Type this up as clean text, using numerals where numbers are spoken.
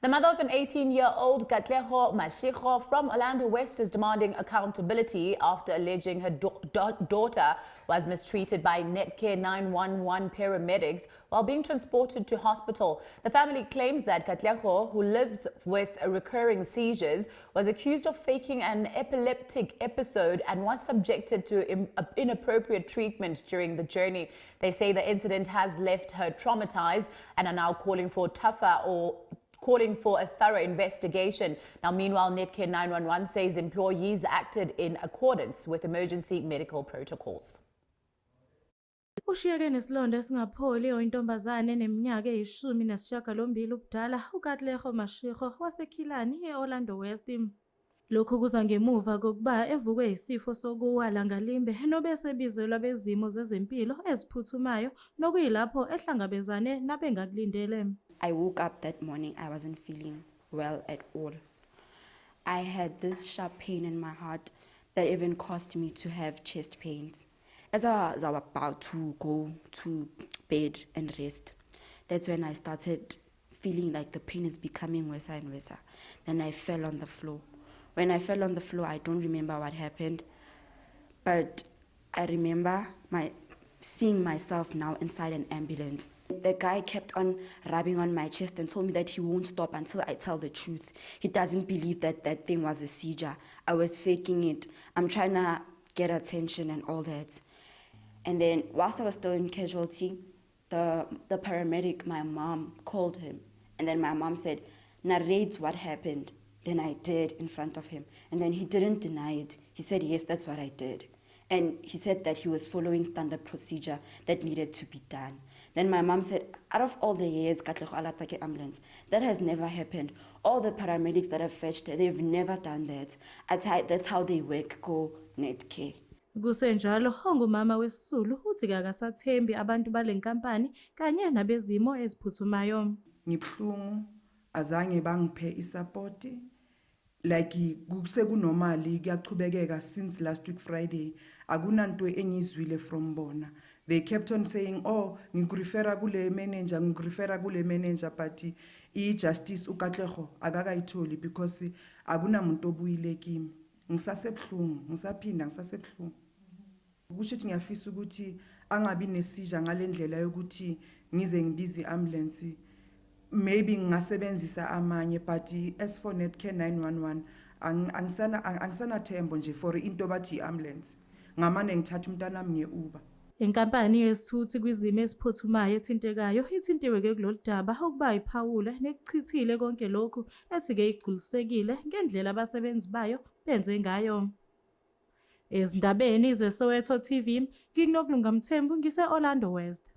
The mother of an 18-year-old, Katlego Mashego from Orlando West, is demanding accountability after alleging her daughter was mistreated by Netcare 911 paramedics while being transported to hospital. The family claims that Katlego, who lives with recurring seizures, was accused of faking an epileptic episode and was subjected to inappropriate treatment during the journey. They say the incident has left her traumatized and are now calling for a thorough investigation. Now, meanwhile, Netcare 911 says employees acted in accordance with emergency medical protocols. Ushiyeke nesilonda esingapholi oyintombazane eneminyaka eyi-18 ubudala uKatlego Mashego waseKhilani e-Orlando West. Lokhu kuza ngemuva kokuba evukwe isifo sokuwa langalimbe nobese ebizelwa bezimo zezempilo eziphuthumayo nokuyilapho ehlangabezane nabengakulindele. I woke up that morning, I wasn't feeling well at all. I had this sharp pain in my heart that even caused me to have chest pains. As I was about to go to bed and rest, that's when I started feeling like the pain is becoming worse and worse. Then I fell on the floor. When I fell on the floor, I don't remember what happened, but I remember seeing myself now inside an ambulance. The guy kept on rubbing on my chest and told me that he won't stop until I tell the truth. He doesn't believe that that thing was a seizure. I was faking it. I'm trying to get attention and all that. And then whilst I was still in casualty, the paramedic, my mom, called him. And then my mom said, narrate what happened. Then I did in front of him. And then he didn't deny it. He said, yes, that's what I did. And he said that he was following standard procedure that needed to be done. Then my mom said, out of all the years, Katlego alatake ambulance, that has never happened. All the paramedics that have fetched, they've never done that. That's how they work, go Netcare. Kusenjalo, ongumama wesisulu uthi akasathembi abantu bale nkampani kanye nabezimo eziphuthumayo. Ngibhlungu azange bangiphe isupport. Like kusekunormally kuyachubekeka since last week Friday. Akunanto engizwile from bona. They kept on saying, oh, ngikureferra kule manager, but i-justice uKatlego akakayitholi because akunamuntu obuyile kimi. Ngisasebhlungu, ngisaphinda ngisasebhlungu. Kusho ukuthi ngiyafisa ukuthi angabi nesija ngalendlela yokuthi ngize ngibize ambulance. Maybe ngingasebenzisa amanye, but as for Netcare 911 angisana thembo nje for into bathi ambulance. Ngamane ngithatha umntana nami nge-Uber. Inkampani yesithuthi kwizimo eziphuthumayo ethintekayo ithintiwe-ke kulolu daba ukuba iphawule nekuchithile konke lokhu ethi-ke igculisekile ngendlela abasebenzi bayo benze ngayo. Ezindabeni ze-Soweto TV, nginokulunga Mthembu ngise-Orlando West.